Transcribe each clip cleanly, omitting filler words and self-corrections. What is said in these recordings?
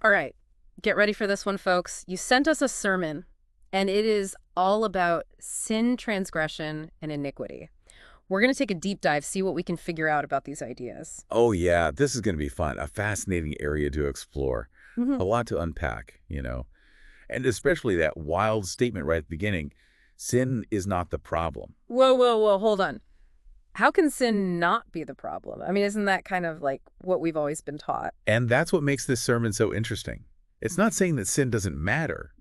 All right, get ready for this one, folks. You sent us a sermon, and it is all about sin, transgression, and iniquity. We're going to take a deep dive, see what we can figure out about these ideas. Oh, yeah, this is going to be fun. A fascinating area to explore. hmm A lot to unpack. And especially that wild statement right at the beginning, sin is not the problem. Whoa, whoa, whoa, hold on. How can sin not be the problem? I mean, isn't that kind of like what we've always been taught? And that's what makes this sermon so interesting. It's not saying that sin doesn't matter,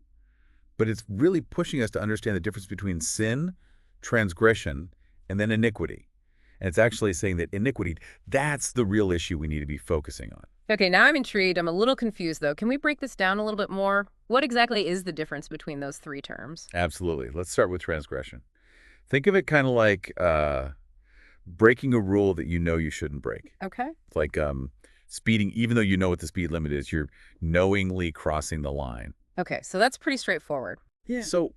but it's really pushing us to understand the difference between sin, transgression, and then iniquity. And it's actually saying that iniquity, that's the real issue we need to be focusing on. Okay, now I'm intrigued. I'm a little confused, though. Can we break this down a little bit more? What exactly is the difference between those three terms? Absolutely. Let's start with transgression. Think of it kind of like breaking a rule that you know you shouldn't break. Okay. It's like speeding, even though you know what the speed limit is, you're knowingly crossing the line. Okay, so that's pretty straightforward. Yeah. So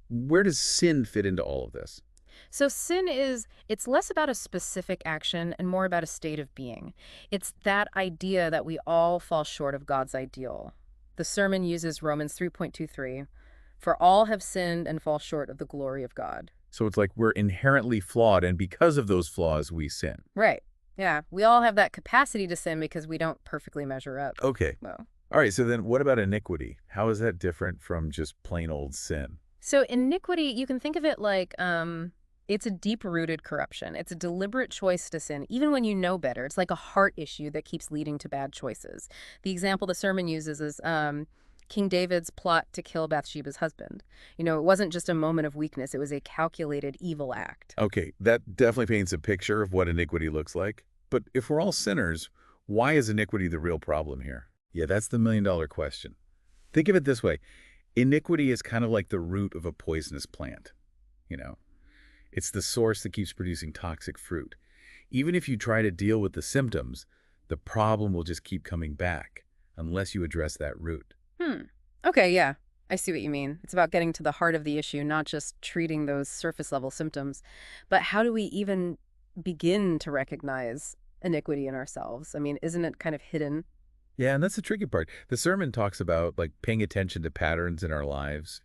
where does sin fit into all of this? So sin it's less about a specific action and more about a state of being. It's that idea that we all fall short of God's ideal. The sermon uses Romans 3:23, for all have sinned and fall short of the glory of God. So it's like we're inherently flawed, and because of those flaws, we sin. Right. Yeah, we all have that capacity to sin because we don't perfectly measure up. Okay. Well, All right. So then what about iniquity? How is that different from just plain old sin? so iniquity, you can think of it like it's a deep-rooted corruption. It's a deliberate choice to sin, even when you know better. It's like a heart issue that keeps leading to bad choices. The example the sermon uses is King David's plot to kill Bathsheba's husband. It wasn't just a moment of weakness. It was a calculated evil act. Okay. That definitely paints a picture of what iniquity looks like. But if we're all sinners, why is iniquity the real problem here? Yeah, that's the million-dollar question. Think of it this way. Iniquity is kind of like the root of a poisonous plant. You know, it's the source that keeps producing toxic fruit. Even if you try to deal with the symptoms, the problem will just keep coming back unless you address that root. Hmm. Okay, yeah. I see what you mean. It's about getting to the heart of the issue, not just treating those surface-level symptoms. But how do we even begin to recognize iniquity in ourselves? I mean, isn't it kind of hidden? Yeah, and that's the tricky part. The sermon talks about like paying attention to patterns in our lives,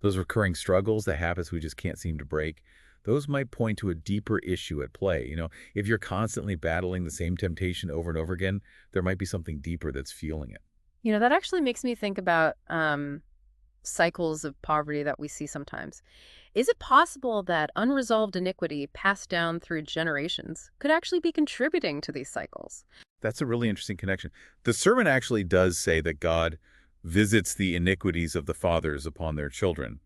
those recurring struggles, the habits we just can't seem to break. Those might point to a deeper issue at play. If you're constantly battling the same temptation over and over again, there might be something deeper that's fueling it. That actually makes me think about cycles of poverty that we see sometimes. Is it possible that unresolved iniquity passed down through generations could actually be contributing to these cycles? That's a really interesting connection. The sermon actually does say that God visits the iniquities of the fathers upon their children,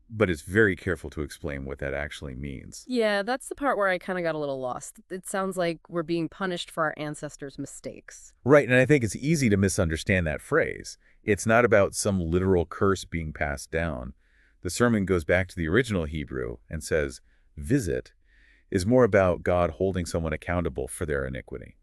but it's very careful to explain what that actually means. Yeah, that's the part where I kind of got a little lost. It sounds like we're being punished for our ancestors' mistakes. Right, and I think it's easy to misunderstand that phrase. It's not about some literal curse being passed down. The sermon goes back to the original Hebrew and says, visit is more about God holding someone accountable for their iniquity,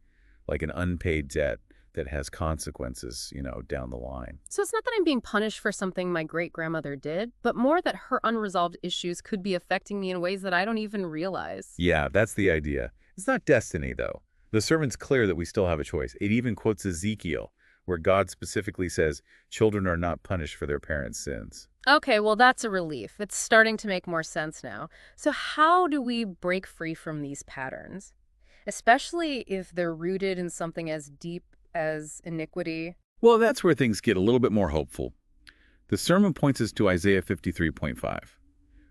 like an unpaid debt that has consequences, down the line. So it's not that I'm being punished for something my great-grandmother did, but more that her unresolved issues could be affecting me in ways that I don't even realize. Yeah, that's the idea. It's not destiny, though. The sermon's clear that we still have a choice. It even quotes Ezekiel, where God specifically says children are not punished for their parents' sins. Okay, well, that's a relief. It's starting to make more sense now. So how do we break free from these patterns? Especially if they're rooted in something as deep as iniquity. Well, that's where things get a little bit more hopeful. The sermon points us to Isaiah 53:5,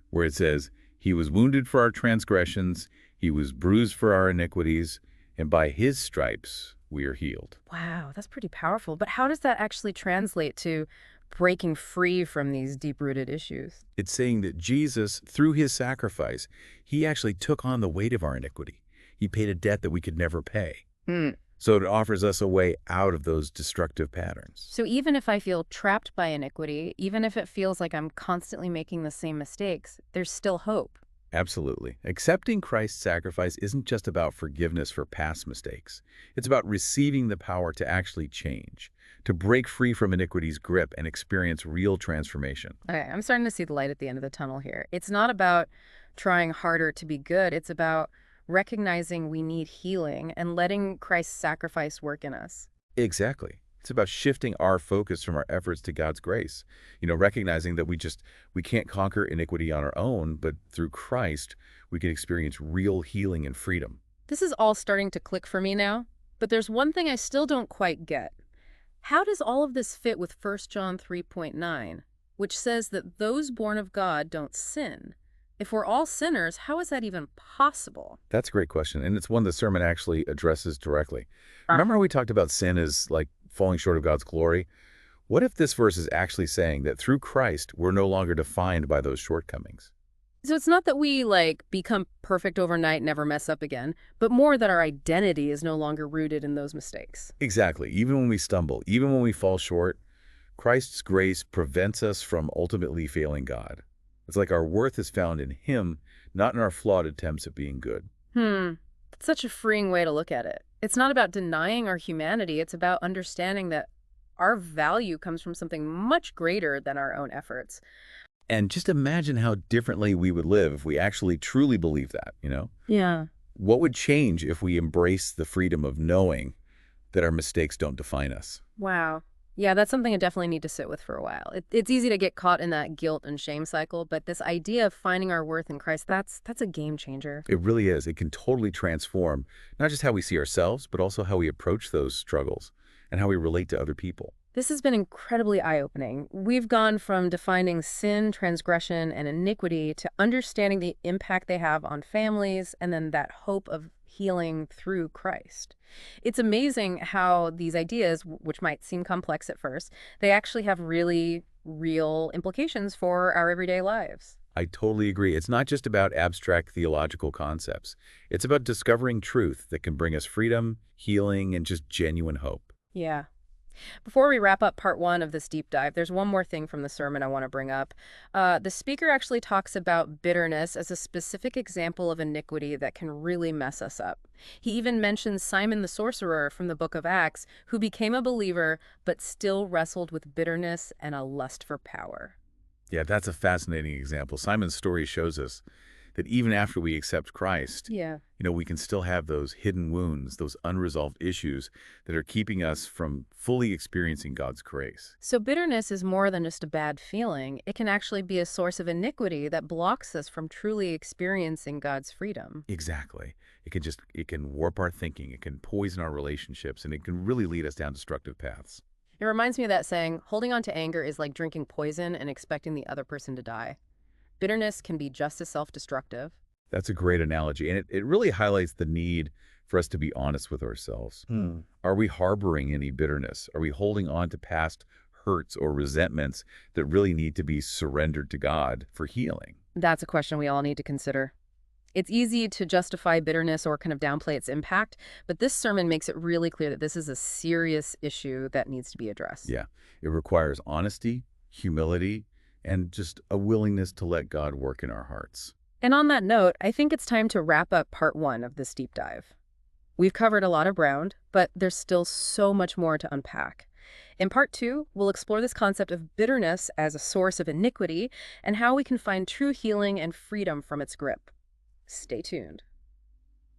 where it says, he was wounded for our transgressions, he was bruised for our iniquities, and by his stripes we are healed. Wow, that's pretty powerful. But how does that actually translate to breaking free from these deep-rooted issues? It's saying that Jesus, through his sacrifice, he actually took on the weight of our iniquity. He paid a debt that we could never pay. Hmm. So it offers us a way out of those destructive patterns. So even if I feel trapped by iniquity, even if it feels like I'm constantly making the same mistakes, there's still hope. Absolutely. Accepting Christ's sacrifice isn't just about forgiveness for past mistakes. It's about receiving the power to actually change, to break free from iniquity's grip and experience real transformation. Okay, I'm starting to see the light at the end of the tunnel here. It's not about trying harder to be good. It's about recognizing we need healing and letting Christ's sacrifice work in us. Exactly. It's about shifting our focus from our efforts to God's grace. Recognizing that we can't conquer iniquity on our own, but through Christ, we can experience real healing and freedom. This is all starting to click for me now, but there's one thing I still don't quite get. How does all of this fit with 1 John 3:9, which says that those born of God don't sin? If we're all sinners, how is that even possible? That's a great question, and it's one the sermon actually addresses directly. Remember how we talked about sin as like falling short of God's glory? What if this verse is actually saying that through Christ, we're no longer defined by those shortcomings? So it's not that we, like, become perfect overnight, never mess up again, but more that our identity is no longer rooted in those mistakes. Exactly. Even when we stumble, even when we fall short, Christ's grace prevents us from ultimately failing God. It's like our worth is found in Him, not in our flawed attempts at being good. It's such a freeing way to look at it. It's not about denying our humanity, it's about understanding that our value comes from something much greater than our own efforts. And just imagine how differently we would live if we actually truly believe that. Yeah. What would change if we embrace the freedom of knowing that our mistakes don't define us? Wow. Yeah, that's something I definitely need to sit with for a while. It's easy to get caught in that guilt and shame cycle, but this idea of finding our worth in Christ, that's a game changer. It really is. It can totally transform not just how we see ourselves, but also how we approach those struggles and how we relate to other people. This has been incredibly eye-opening. We've gone from defining sin, transgression, and iniquity to understanding the impact they have on families and then that hope of healing through Christ. It's amazing how these ideas, which might seem complex at first, they actually have really real implications for our everyday lives. I totally agree. It's not just about abstract theological concepts. It's about discovering truth that can bring us freedom, healing, and just genuine hope. Yeah. Before we wrap up part one of this deep dive, there's one more thing from the sermon I want to bring up. The speaker actually talks about bitterness as a specific example of iniquity that can really mess us up. He even mentions Simon the sorcerer from the book of Acts, who became a believer but still wrestled with bitterness and a lust for power. Yeah, that's a fascinating example. Simon's story shows us that even after we accept Christ, Yeah. we can still have those hidden wounds, those unresolved issues that are keeping us from fully experiencing God's grace. So bitterness is more than just a bad feeling. It can actually be a source of iniquity that blocks us from truly experiencing God's freedom. Exactly. It can warp our thinking, it can poison our relationships, and it can really lead us down destructive paths. It reminds me of that saying, holding on to anger is like drinking poison and expecting the other person to die. Bitterness can be just as self-destructive. That's a great analogy, and it really highlights the need for us to be honest with ourselves. Are we harboring any bitterness? Are we holding on to past hurts or resentments that really need to be surrendered to God for healing? That's a question we all need to consider. It's easy to justify bitterness or kind of downplay its impact, but this sermon makes it really clear that this is a serious issue that needs to be addressed. Yeah, it requires honesty, humility, and just a willingness to let God work in our hearts. And on that note, I think it's time to wrap up part one of this deep dive. We've covered a lot of ground, but there's still so much more to unpack. In part two, we'll explore this concept of bitterness as a source of iniquity and how we can find true healing and freedom from its grip. Stay tuned.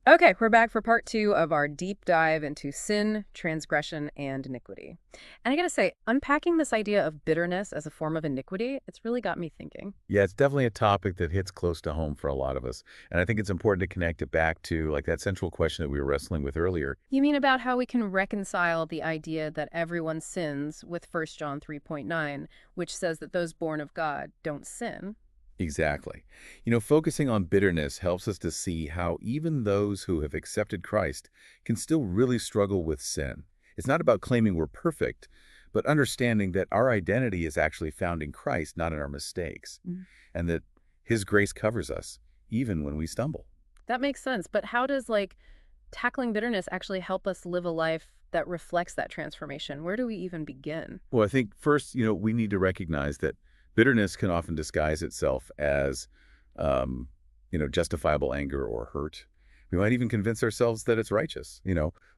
Okay, we're back for part two of our deep dive into sin, transgression, and iniquity. And I gotta say, unpacking this idea of bitterness as a form of iniquity, it's really got me thinking. Yeah, it's definitely a topic that hits close to home for a lot of us. And I think it's important to connect it back to like that central question that we were wrestling with earlier. You mean about how we can reconcile the idea that everyone sins with 1 John 3:9, which says that those born of God don't sin? Exactly. Focusing on bitterness helps us to see how even those who have accepted Christ can still really struggle with sin. It's not about claiming we're perfect, but understanding that our identity is actually found in Christ, not in our mistakes, and that His grace covers us, even when we stumble. That makes sense. But how does, tackling bitterness actually help us live a life that reflects that transformation? Where do we even begin? Well, I think first, we need to recognize that bitterness can often disguise itself as, justifiable anger or hurt. We might even convince ourselves that it's righteous.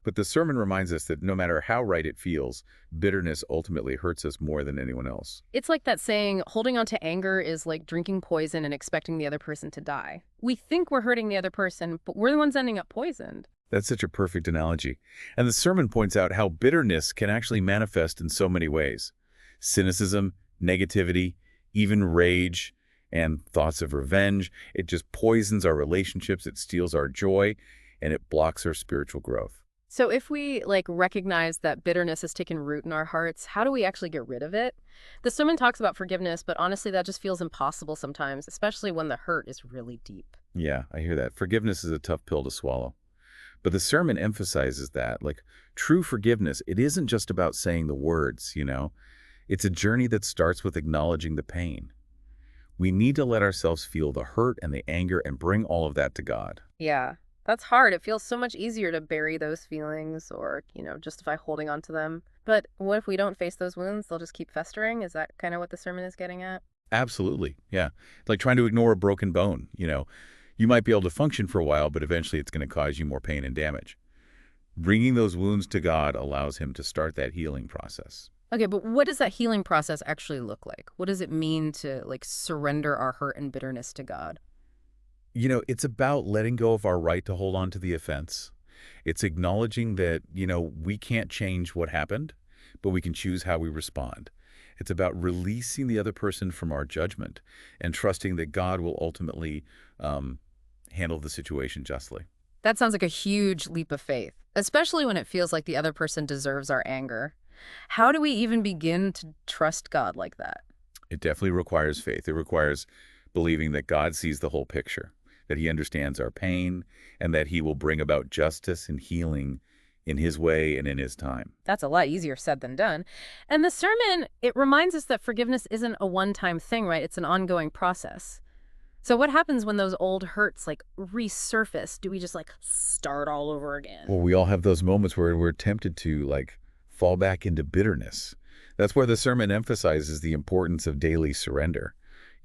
But the sermon reminds us that no matter how right it feels, bitterness ultimately hurts us more than anyone else. It's like that saying, holding on to anger is like drinking poison and expecting the other person to die. We think we're hurting the other person, but we're the ones ending up poisoned. That's such a perfect analogy. And the sermon points out how bitterness can actually manifest in so many ways. Cynicism, negativity, even rage, and thoughts of revenge. It just poisons our relationships, it steals our joy, and it blocks our spiritual growth. So if we recognize that bitterness has taken root in our hearts, how do we actually get rid of it? The sermon talks about forgiveness, but honestly that just feels impossible sometimes, especially when the hurt is really deep. Yeah, I hear that. Forgiveness is a tough pill to swallow. But the sermon emphasizes that, true forgiveness, it isn't just about saying the words. It's a journey that starts with acknowledging the pain. We need to let ourselves feel the hurt and the anger and bring all of that to God. Yeah, that's hard. It feels so much easier to bury those feelings or, justify holding on to them. But what if we don't face those wounds? They'll just keep festering? Is that kind of what the sermon is getting at? Absolutely, yeah. Like trying to ignore a broken bone. You might be able to function for a while, but eventually it's going to cause you more pain and damage. Bringing those wounds to God allows him to start that healing process. Okay, but what does that healing process actually look like? What does it mean to, surrender our hurt and bitterness to God? It's about letting go of our right to hold on to the offense. It's acknowledging that we can't change what happened, but we can choose how we respond. It's about releasing the other person from our judgment and trusting that God will ultimately handle the situation justly. That sounds like a huge leap of faith, especially when it feels like the other person deserves our anger. How do we even begin to trust God like that? It definitely requires faith. It requires believing that God sees the whole picture, that he understands our pain, and that he will bring about justice and healing in his way and in his time. That's a lot easier said than done. And the sermon, it reminds us that forgiveness isn't a one-time thing, right? It's an ongoing process. So what happens when those old hurts resurface? Do we just start all over again? Well, we all have those moments where we're tempted to fall back into bitterness. That's where the sermon emphasizes the importance of daily surrender.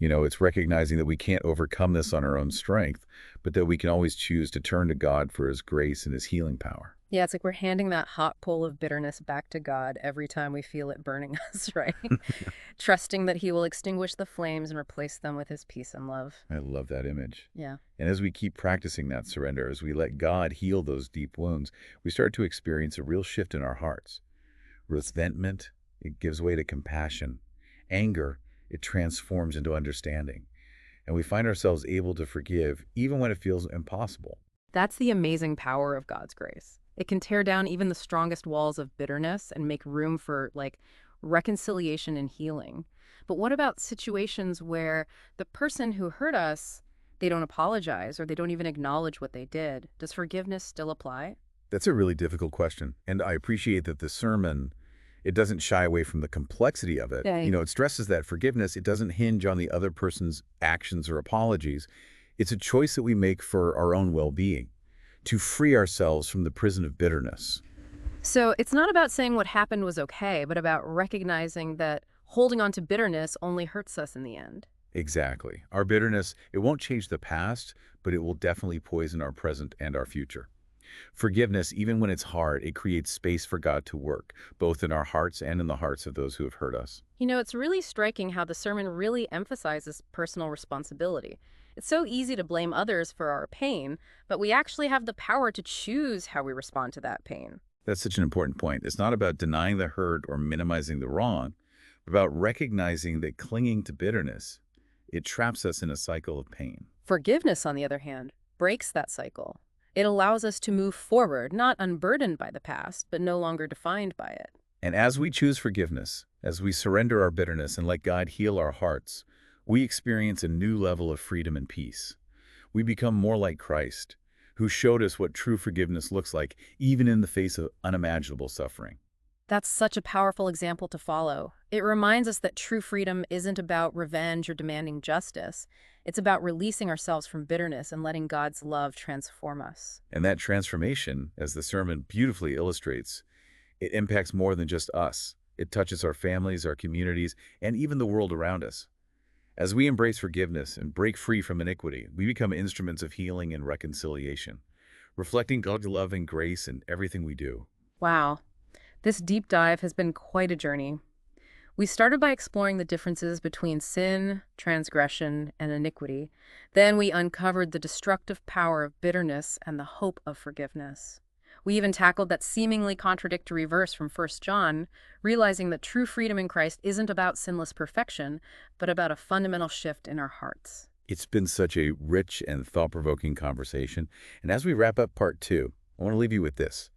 It's recognizing that we can't overcome this on our own strength, but that we can always choose to turn to God for his grace and his healing power. Yeah, it's like we're handing that hot coal of bitterness back to God every time we feel it burning us, right? Trusting that he will extinguish the flames and replace them with his peace and love. I love that image. Yeah. And as we keep practicing that surrender, as we let God heal those deep wounds, we start to experience a real shift in our hearts. Resentment, it gives way to compassion. Anger, it transforms into understanding. And we find ourselves able to forgive even when it feels impossible. That's the amazing power of God's grace. It can tear down even the strongest walls of bitterness and make room for reconciliation and healing. But what about situations where the person who hurt us, they don't apologize or they don't even acknowledge what they did? Does forgiveness still apply? That's a really difficult question. And I appreciate that the sermon, it doesn't shy away from the complexity of it. Yeah. It stresses that forgiveness, it doesn't hinge on the other person's actions or apologies. It's a choice that we make for our own well-being, to free ourselves from the prison of bitterness. So it's not about saying what happened was okay, but about recognizing that holding on to bitterness only hurts us in the end. Exactly. Our bitterness, it won't change the past, but it will definitely poison our present and our future. Forgiveness, even when it's hard, it creates space for God to work, both in our hearts and in the hearts of those who have hurt us. It's really striking how the sermon really emphasizes personal responsibility. It's so easy to blame others for our pain, but we actually have the power to choose how we respond to that pain. That's such an important point. It's not about denying the hurt or minimizing the wrong, but about recognizing that clinging to bitterness, it traps us in a cycle of pain. Forgiveness, on the other hand, breaks that cycle. It allows us to move forward, not unburdened by the past, but no longer defined by it. And as we choose forgiveness, as we surrender our bitterness and let God heal our hearts, we experience a new level of freedom and peace. We become more like Christ, who showed us what true forgiveness looks like, even in the face of unimaginable suffering. That's such a powerful example to follow. It reminds us that true freedom isn't about revenge or demanding justice. It's about releasing ourselves from bitterness and letting God's love transform us. And that transformation, as the sermon beautifully illustrates, it impacts more than just us. It touches our families, our communities, and even the world around us. As we embrace forgiveness and break free from iniquity, we become instruments of healing and reconciliation, reflecting God's love and grace in everything we do. Wow. This deep dive has been quite a journey. We started by exploring the differences between sin, transgression, and iniquity. Then we uncovered the destructive power of bitterness and the hope of forgiveness. We even tackled that seemingly contradictory verse from 1 John, realizing that true freedom in Christ isn't about sinless perfection, but about a fundamental shift in our hearts. It's been such a rich and thought-provoking conversation. And as we wrap up part 2, I want to leave you with this.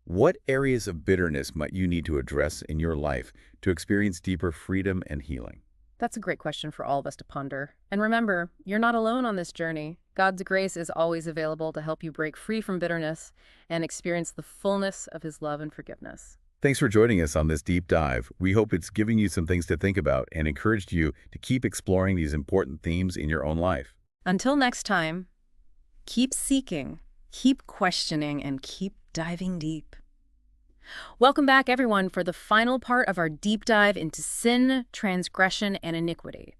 What areas of bitterness might you need to address in your life to experience deeper freedom and healing? That's a great question for all of us to ponder. And remember, you're not alone on this journey. God's grace is always available to help you break free from bitterness and experience the fullness of his love and forgiveness. Thanks for joining us on this deep dive. We hope it's giving you some things to think about and encouraged you to keep exploring these important themes in your own life. Until next time, keep seeking, keep questioning, and keep diving deep. Welcome back, everyone, for the final part of our deep dive into sin, transgression, and iniquity.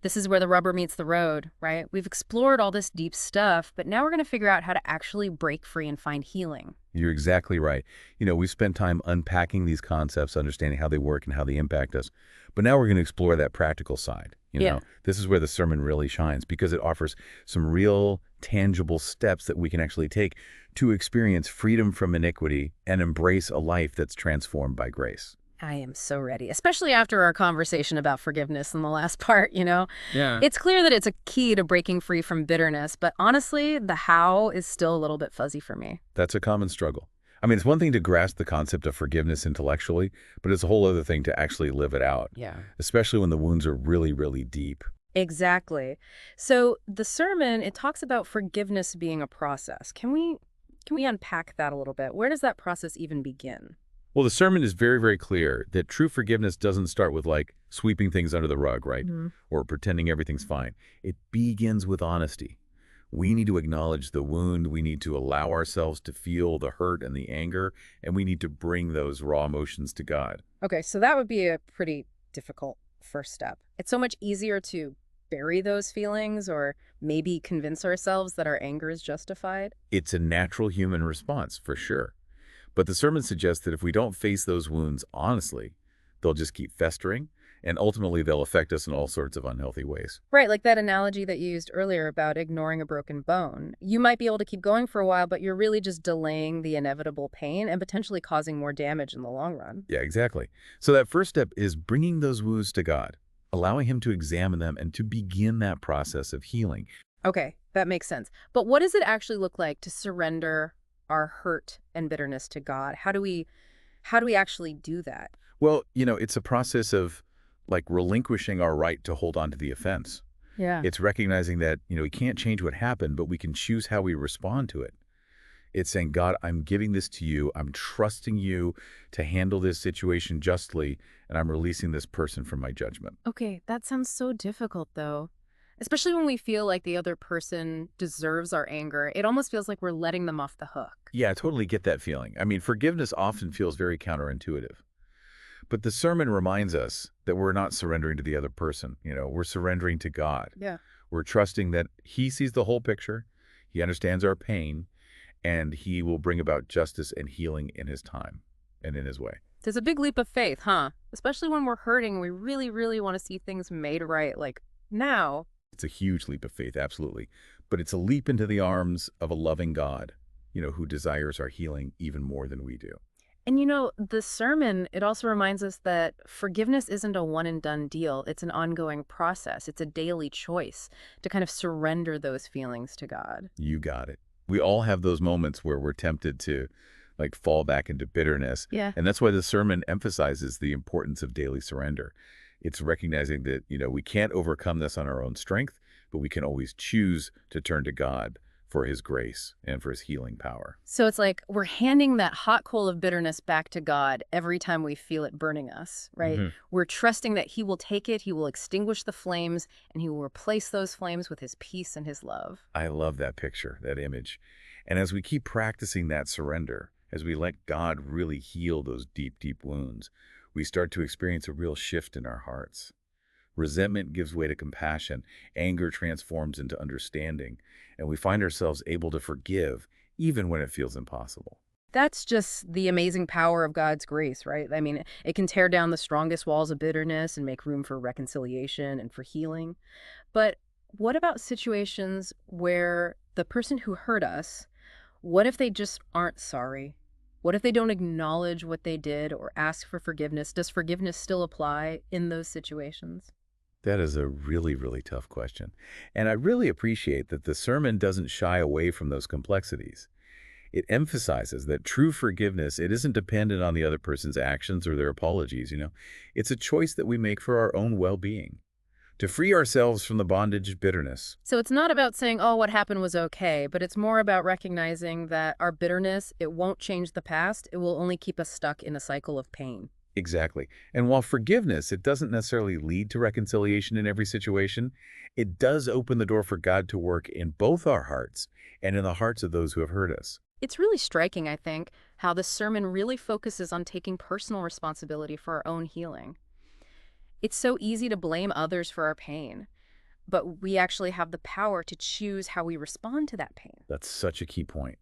This is where the rubber meets the road, right? We've explored all this deep stuff, but now we're going to figure out how to actually break free and find healing. You're exactly right. We've spent time unpacking these concepts, understanding how they work and how they impact us. But now we're going to explore that practical side. Yeah. This is where the sermon really shines because it offers some real, tangible steps that we can actually take to experience freedom from iniquity and embrace a life that's transformed by grace. I am so ready, especially after our conversation about forgiveness in the last part. Yeah. It's clear that it's a key to breaking free from bitterness, but honestly, the how is still a little bit fuzzy for me. That's a common struggle. I mean, it's one thing to grasp the concept of forgiveness intellectually, but it's a whole other thing to actually live it out, Yeah. especially when the wounds are really, really deep. Exactly. So the sermon, it talks about forgiveness being a process. Can we unpack that a little bit? Where does that process even begin? Well, the sermon is very, very clear that true forgiveness doesn't start with sweeping things under the rug, right? Mhm. Or pretending everything's fine. It begins with honesty. We need to acknowledge the wound. We need to allow ourselves to feel the hurt and the anger, and we need to bring those raw emotions to God. Okay, so that would be a pretty difficult first step. It's so much easier to bury those feelings or maybe convince ourselves that our anger is justified. It's a natural human response, for sure. But the sermon suggests that if we don't face those wounds honestly, they'll just keep festering, and ultimately they'll affect us in all sorts of unhealthy ways. Right, like that analogy that you used earlier about ignoring a broken bone. You might be able to keep going for a while, but you're really just delaying the inevitable pain and potentially causing more damage in the long run. Yeah, exactly. So that first step is bringing those wounds to God, allowing him to examine them and to begin that process of healing. Okay, that makes sense. But what does it actually look like to surrender our hurt and bitterness to God? How do we actually do that? Well, it's a process of relinquishing our right to hold on to the offense. Yeah. It's recognizing that, we can't change what happened, but we can choose how we respond to it. It's saying, God, I'm giving this to you. I'm trusting you to handle this situation justly, and I'm releasing this person from my judgment. Okay, that sounds so difficult though. Especially when we feel like the other person deserves our anger. It almost feels like we're letting them off the hook. Yeah, I totally get that feeling. I mean, forgiveness often feels very counterintuitive. But the sermon reminds us that we're not surrendering to the other person. We're surrendering to God. Yeah. We're trusting that he sees the whole picture, he understands our pain, and he will bring about justice and healing in his time and in his way. There's a big leap of faith, huh? Especially when we're hurting and we really, really want to see things made right, like now. It's a huge leap of faith, absolutely. But it's a leap into the arms of a loving God, who desires our healing even more than we do. And the sermon, it also reminds us that forgiveness isn't a one and done deal. It's an ongoing process. It's a daily choice to kind of surrender those feelings to God. You got it. We all have those moments where we're tempted to fall back into bitterness. Yeah. And that's why the sermon emphasizes the importance of daily surrender. It's recognizing that, we can't overcome this on our own strength, but we can always choose to turn to God for his grace and for his healing power. So it's like we're handing that hot coal of bitterness back to God every time we feel it burning us, right? Mhm. We're trusting that he will take it, he will extinguish the flames, and he will replace those flames with his peace and his love. I love that picture, that image. And as we keep practicing that surrender, as we let God really heal those deep, deep wounds, we start to experience a real shift in our hearts. Resentment gives way to compassion, anger transforms into understanding, and we find ourselves able to forgive even when it feels impossible. That's just the amazing power of God's grace, right? I mean, it can tear down the strongest walls of bitterness and make room for reconciliation and for healing. But what about situations where the person who hurt us, what if they just aren't sorry? What if they don't acknowledge what they did or ask for forgiveness? Does forgiveness still apply in those situations? That is a really, really tough question. And I really appreciate that the sermon doesn't shy away from those complexities. It emphasizes that true forgiveness, it isn't dependent on the other person's actions or their apologies. It's a choice that we make for our own well-being, to free ourselves from the bondage of bitterness. So it's not about saying, oh, what happened was okay, but it's more about recognizing that our bitterness, it won't change the past. It will only keep us stuck in a cycle of pain. Exactly. And while forgiveness, it doesn't necessarily lead to reconciliation in every situation, it does open the door for God to work in both our hearts and in the hearts of those who have hurt us. It's really striking, I think, how this sermon really focuses on taking personal responsibility for our own healing. It's so easy to blame others for our pain, but we actually have the power to choose how we respond to that pain. That's such a key point.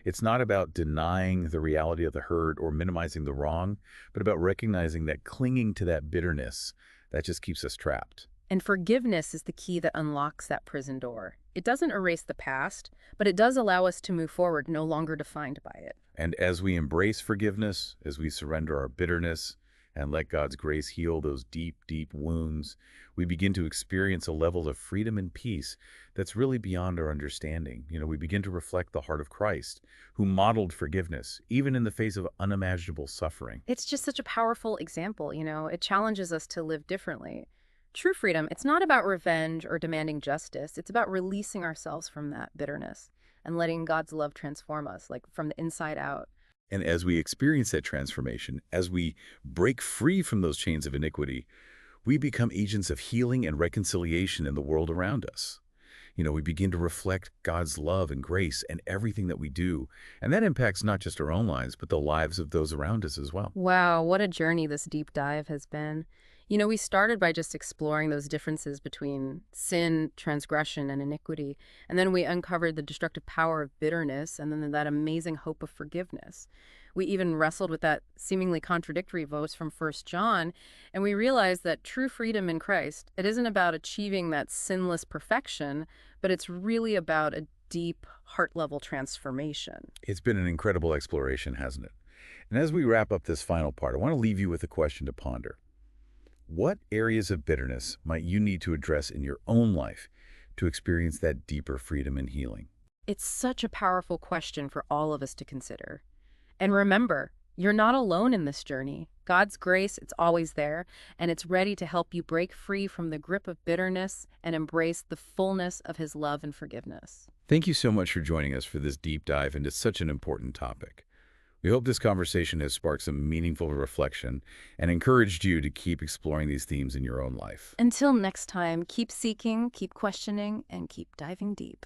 It's not about denying the reality of the hurt or minimizing the wrong, but about recognizing that clinging to that bitterness, that just keeps us trapped. And forgiveness is the key that unlocks that prison door. It doesn't erase the past, but it does allow us to move forward no longer defined by it. And as we embrace forgiveness, as we surrender our bitterness and let God's grace heal those deep, deep wounds, we begin to experience a level of freedom and peace that's really beyond our understanding. We begin to reflect the heart of Christ, who modeled forgiveness, even in the face of unimaginable suffering. It's just such a powerful example, it challenges us to live differently. True freedom, it's not about revenge or demanding justice. It's about releasing ourselves from that bitterness and letting God's love transform us, like from the inside out. And as we experience that transformation, as we break free from those chains of iniquity, we become agents of healing and reconciliation in the world around us. We begin to reflect God's love and grace in everything that we do. And that impacts not just our own lives, but the lives of those around us as well. Wow, what a journey this deep dive has been. We started by just exploring those differences between sin, transgression, and iniquity. And then we uncovered the destructive power of bitterness and then that amazing hope of forgiveness. We even wrestled with that seemingly contradictory verse from First John, and we realized that true freedom in Christ, it isn't about achieving that sinless perfection, but it's really about a deep, heart-level transformation. It's been an incredible exploration, hasn't it? And as we wrap up this final part, I want to leave you with a question to ponder. What areas of bitterness might you need to address in your own life to experience that deeper freedom and healing? It's such a powerful question for all of us to consider. And remember, you're not alone in this journey. God's grace, it's always there, and it's ready to help you break free from the grip of bitterness and embrace the fullness of His love and forgiveness. Thank you so much for joining us for this deep dive into such an important topic. We hope this conversation has sparked some meaningful reflection and encouraged you to keep exploring these themes in your own life. Until next time, keep seeking, keep questioning, and keep diving deep.